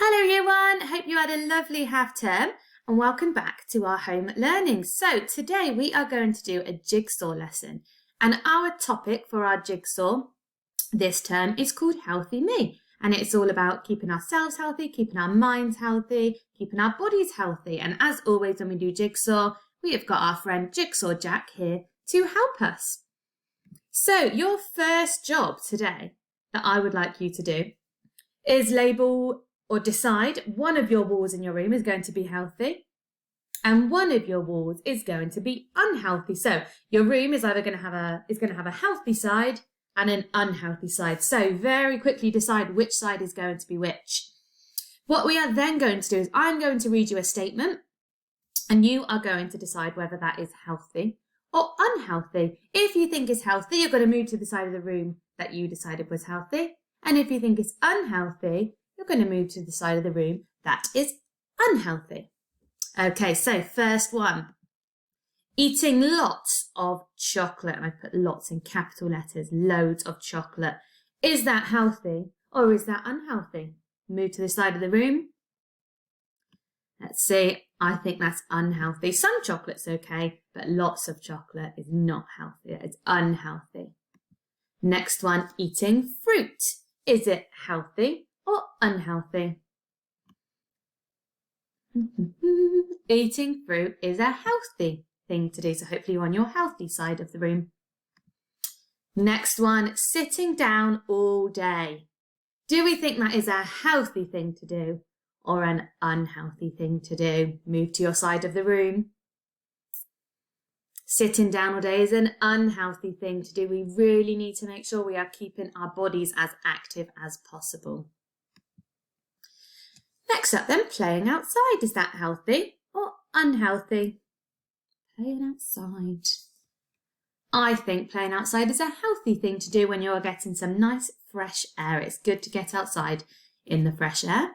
Hello year one, hope you had a lovely half term and welcome back to our home learning. So today we are going to do a jigsaw lesson and our topic for our jigsaw this term is called Healthy Me, and it's all about keeping ourselves healthy, keeping our minds healthy, keeping our bodies healthy. And as always when we do jigsaw, we have got our friend Jigsaw Jack here to help us. So your first job today that I would like you to do is label or decide one of your walls in your room is going to be healthy and one of your walls is going to be unhealthy. So your room is either going to have a healthy side and an unhealthy side. So very quickly decide which side is going to be which. What we are then going to do is I'm going to read you a statement and you are going to decide whether that is healthy or unhealthy. If you think it's healthy, you're going to move to the side of the room that you decided was healthy. And if you think it's unhealthy, you're going to move to the side of the room that is unhealthy. Okay, so first one. Eating lots of chocolate. And I put lots in capital letters, loads of chocolate. Is that healthy or is that unhealthy? Move to the side of the room. Let's see. I think that's unhealthy. Some chocolate's okay, but lots of chocolate is not healthy. It's unhealthy. Next one, eating fruit. Is it healthy or unhealthy? Eating fruit is a healthy thing to do, so hopefully you're on your healthy side of the room. Next one, sitting down all day. Do we think that is a healthy thing to do or an unhealthy thing to do? Move to your side of the room. Sitting down all day is an unhealthy thing to do. We really need to make sure we are keeping our bodies as active as possible. Next up then, playing outside. Is that healthy or unhealthy? Playing outside. I think playing outside is a healthy thing to do when you're getting some nice fresh air. It's good to get outside in the fresh air.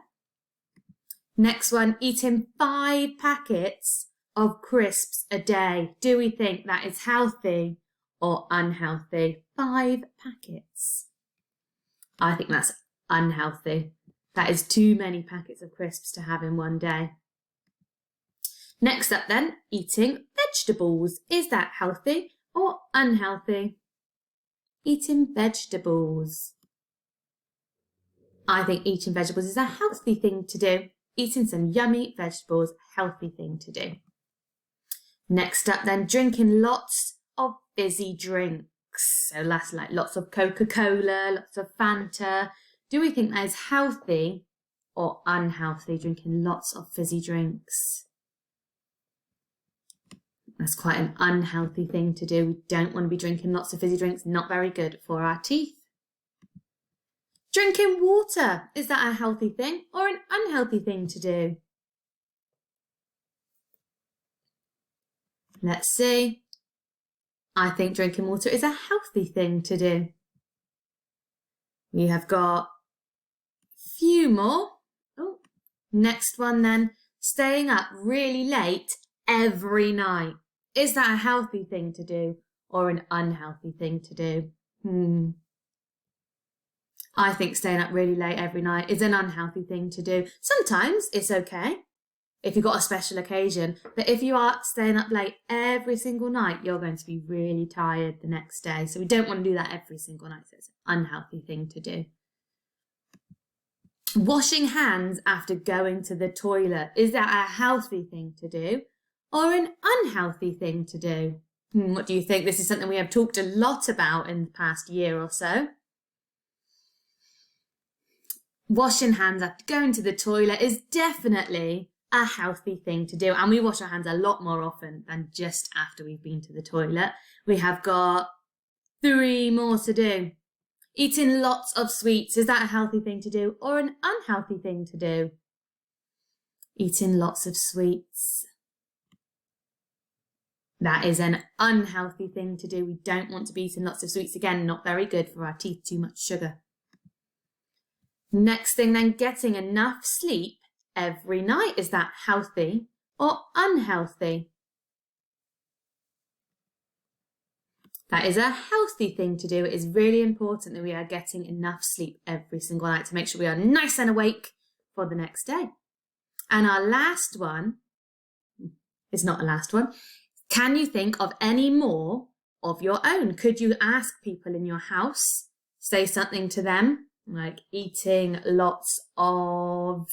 Next one, eating 5 packets of crisps a day. Do we think that is healthy or unhealthy? 5 packets. I think that's unhealthy. That is too many packets of crisps to have in one day. Next up then, eating vegetables. Is that healthy or unhealthy? Eating vegetables. I think eating vegetables is a healthy thing to do. Eating some yummy vegetables, healthy thing to do. Next up then, drinking lots of fizzy drinks. So that's like lots of Coca-Cola, lots of Fanta. Do we think that is healthy or unhealthy, drinking lots of fizzy drinks? That's quite an unhealthy thing to do. We don't want to be drinking lots of fizzy drinks, not very good for our teeth. Drinking water, is that a healthy thing or an unhealthy thing to do? Let's see. I think drinking water is a healthy thing to do. We have got a few more. Oh, next one then. Staying up really late every night. Is that a healthy thing to do or an unhealthy thing to do? I think staying up really late every night is an unhealthy thing to do. Sometimes it's okay if you've got a special occasion, but if you are staying up late every single night, you're going to be really tired the next day. So we don't want to do that every single night. So it's an unhealthy thing to do. Washing hands after going to the toilet. Is that a healthy thing to do or an unhealthy thing to do? What do you think? This is something we have talked a lot about in the past year or so. Washing hands after going to the toilet is definitely a healthy thing to do, and we wash our hands a lot more often than just after we've been to the toilet. We have got 3 more to do. Eating lots of sweets, is that a healthy thing to do or an unhealthy thing to do? Eating lots of sweets. That is an unhealthy thing to do. We don't want to be eating lots of sweets. Again, not very good for our teeth, too much sugar. Next thing then, getting enough sleep every night. Is that healthy or unhealthy? That is a healthy thing to do. It is really important that we are getting enough sleep every single night to make sure we are nice and awake for the next day. And our last one is not a last one. Can you think of any more of your own? Could you ask people in your house, say something to them, like eating lots of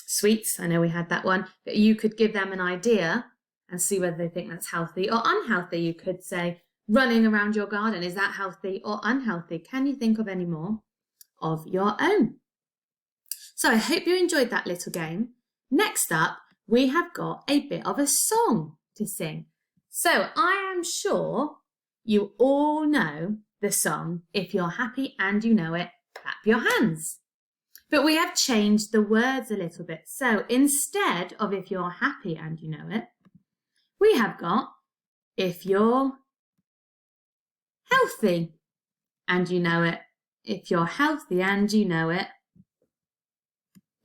sweets? I know we had that one, but you could give them an idea and see whether they think that's healthy or unhealthy. You could say, running around your garden, is that healthy or unhealthy? Can you think of any more of your own? So I hope you enjoyed that little game. Next up, we have got a bit of a song to sing. So I am sure you all know the song, If You're Happy and You Know It, Clap Your Hands. But we have changed the words a little bit. So instead of If You're Happy and You Know It, we have got If You're Healthy and You Know It. If you're healthy and you know it,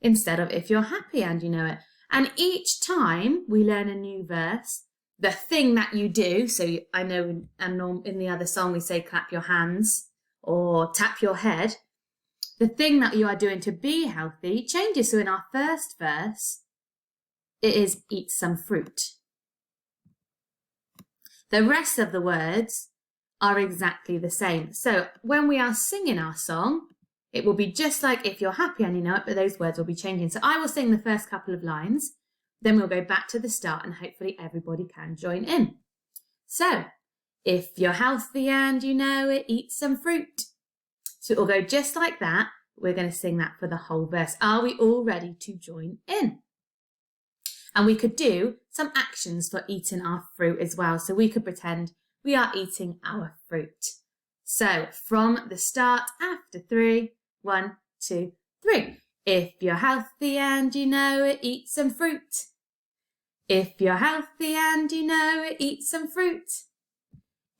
instead of if you're happy and you know it. And each time we learn a new verse, the thing that you do, so I know in the other song we say clap your hands or tap your head, the thing that you are doing to be healthy changes. So in our first verse, it is eat some fruit. The rest of the words are exactly the same. So when we are singing our song, it will be just like if you're happy and you know it, but those words will be changing. So I will sing the first couple of lines, then we'll go back to the start and hopefully everybody can join in. So, if you're healthy and you know it, eat some fruit. So it will go just like that. We're going to sing that for the whole verse. Are we all ready to join in? And we could do some actions for eating our fruit as well. So we could pretend we are eating our fruit. So from the start, after 3, 1, 2, 3. If you're healthy and you know it, eat some fruit. If you're healthy and you know it, eat some fruit.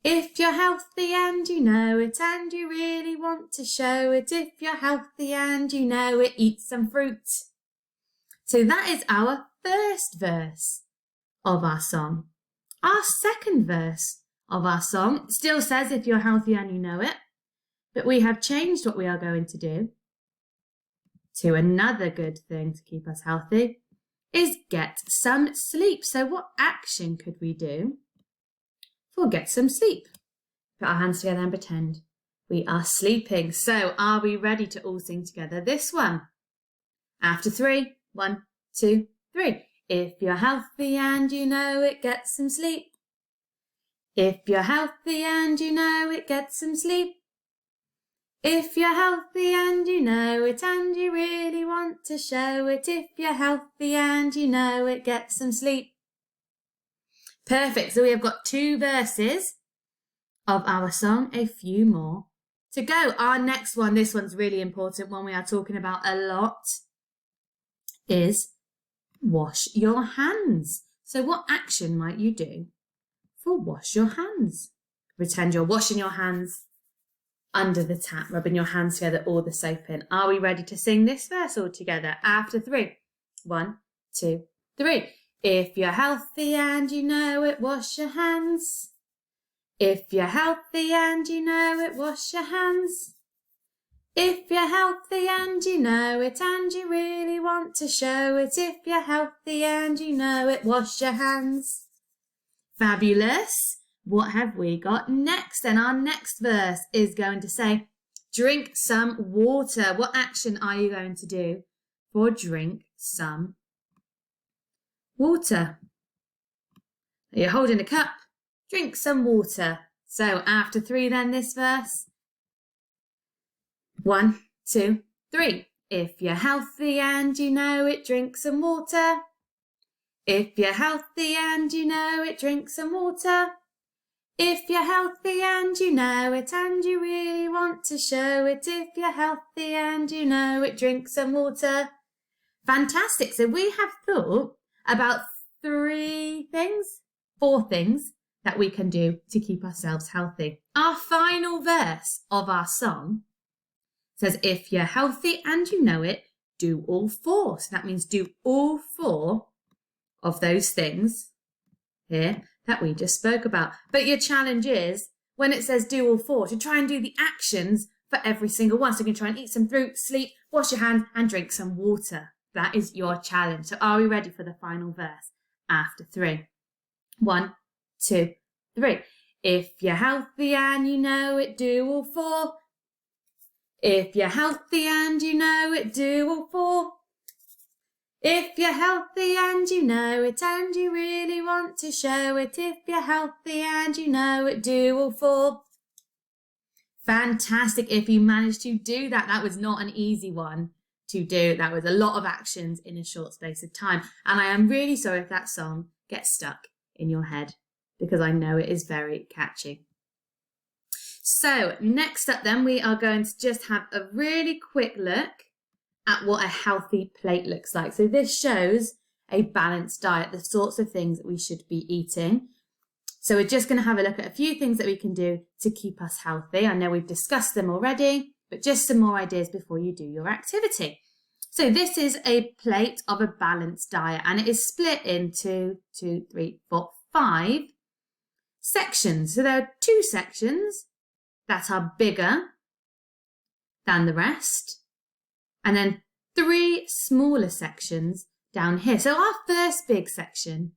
If you're healthy and you know it and you really want to show it, if you're healthy and you know it, eat some fruit. So that is our first verse of our song. Our second verse of our song still says if you're healthy and you know it, but we have changed what we are going to do to another good thing to keep us healthy is get some sleep. So what action could we do for get some sleep? Put our hands together and pretend we are sleeping. So are we ready to all sing together this one? After 3, 1, 2, 3. If you're healthy and you know it, get some sleep. If you're healthy and you know it, get some sleep. If you're healthy and you know it and you really want to show it, if you're healthy and you know it, get some sleep. Perfect. So we have got 2 verses of our song, a few more to go. Our next one, this one's really important, one we are talking about a lot, is wash your hands. So what action might you do for wash your hands? Pretend you're washing your hands under the tap, rubbing your hands together or the soap in. Are we ready to sing this verse all together? After 3, 1, 2, 3. If you're healthy and you know it, wash your hands. If you're healthy and you know it, wash your hands. If you're healthy and you know it and you really want to show it, if you're healthy and you know it, wash your hands. Fabulous. What have we got next? And our next verse is going to say, drink some water. What action are you going to do for drink some water? You're holding a cup. Drink some water. So after 3 then this verse. 1, 2, 3. If you're healthy and you know it, drink some water. If you're healthy and you know it, drink some water. If you're healthy and you know it and you really want to show it, if you're healthy and you know it, drink some water. Fantastic. So we have thought about 4 things that we can do to keep ourselves healthy. Our final verse of our song says, if you're healthy and you know it, do all 4. So that means do all 4 of those things here that we just spoke about. But your challenge is, when it says do all 4, to try and do the actions for every single one. So you can try and eat some fruit, sleep, wash your hands and drink some water. That is your challenge. So are we ready for the final verse? After 3. 1, 2, 3. If you're healthy and you know it, do all 4. If you're healthy and you know it, do all 4. If you're healthy and you know it and you really want to show it, if you're healthy and you know it, do all 4. Fantastic. If you managed to do that, that was not an easy one to do. That was a lot of actions in a short space of time. And I am really sorry if that song gets stuck in your head, because I know it is very catchy. So next up then, we are going to just have a really quick look at what a healthy plate looks like. So this shows a balanced diet, the sorts of things that we should be eating. So we're just going to have a look at a few things that we can do to keep us healthy. I know we've discussed them already, but just some more ideas before you do your activity. So this is a plate of a balanced diet, and it is split into 2, 3, 4, 5 sections. So there are 2 sections that are bigger than the rest, and then 3 smaller sections down here. So our first big section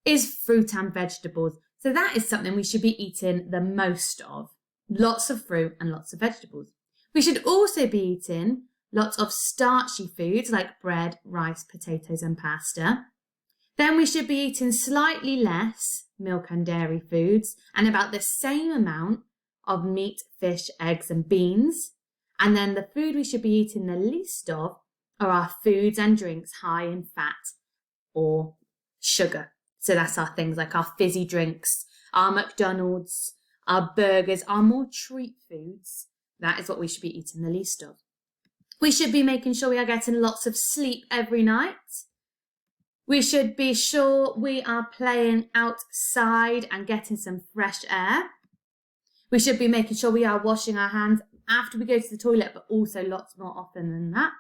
is fruit and vegetables. So that is something we should be eating the most of. Lots of fruit and lots of vegetables. We should also be eating lots of starchy foods like bread, rice, potatoes and pasta. Then we should be eating slightly less milk and dairy foods and about the same amount of meat, fish, eggs and beans. And then the food we should be eating the least of are our foods and drinks high in fat or sugar. So that's our things like our fizzy drinks, our McDonald's, our burgers, our more treat foods. That is what we should be eating the least of. We should be making sure we are getting lots of sleep every night. We should be sure we are playing outside and getting some fresh air. We should be making sure we are washing our hands after we go to the toilet, but also lots more often than that.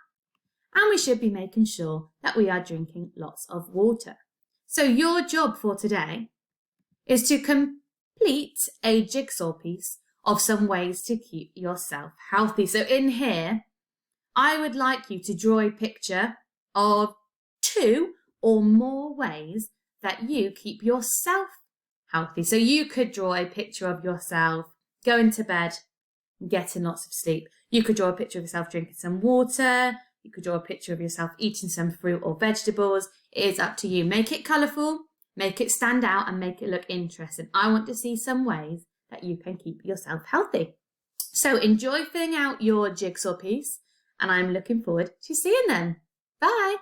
And we should be making sure that we are drinking lots of water. So your job for today is to complete a jigsaw piece of some ways to keep yourself healthy. So in here, I would like you to draw a picture of 2 or more ways that you keep yourself healthy. So you could draw a picture of yourself going to bed and getting lots of sleep. You could draw a picture of yourself drinking some water. You could draw a picture of yourself eating some fruit or vegetables. It is up to you. Make it colourful, make it stand out and make it look interesting. I want to see some ways that you can keep yourself healthy. So enjoy filling out your jigsaw piece and I'm looking forward to seeing them. Bye.